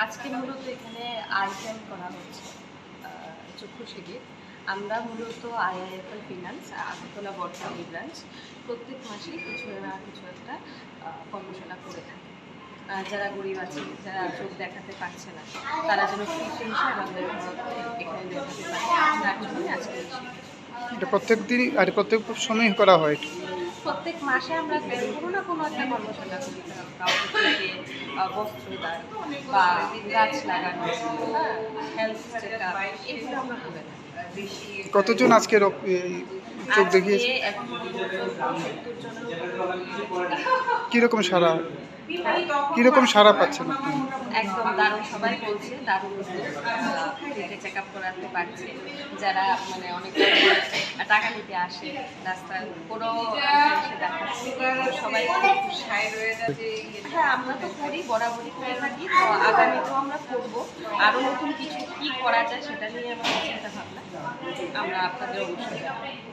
আজকে মূলত এখানে আইটেম করা হচ্ছে চক্ষু শিবির। আমরা মূলত IIFL finance Agartala Battala branch প্রত্যেক মাসেই কিছু না কিছু একটা কর্মশালা করে থাকি। যারা গরিব আছে, যারা চোখ দেখাতে পারছে না, তারা যেন ফ্রি চিকিৎসা আমাদের এখানে দেখাতে পারে, তার জন্যই আজকে এই শিবির। এটা প্রত্যেক দিনই আর প্রত্যেক সময় করা হয়? প্রত্যেক মাসে আমরা কোনো না কোনো একটা কর্মশালা করি, কাউকে থেকে বস্ত্রদান বা গাছ লাগানো, হেলথ চেক আপ, এগুলো আমরা করে থাকি। কতজন আজকে চোখ দেখিয়েছে? এখন পর্যন্ত 70 জনের কিরকম কিরকম সাড়া পাচ্ছেন আপনি? একদম দারুণ, সবাই বলছে দারুণ, ফ্রিতে চেক আপ করাতে পারছে। যারা মানে অনেক টাকা নিতে আসে, রাস্তায় কোনো এসে দেখাচ্ছে, সবাই হ্যাঁ, আমরা তো করি, বরাবরই করে থাকি। তো আগামীতেও আমরা করবো। আরও নতুন কিছু কী করা যায় সেটা নিয়ে আমাদের চিন্তা ভাবনা, আমরা আপনাদের অবশ্যই জানাবো।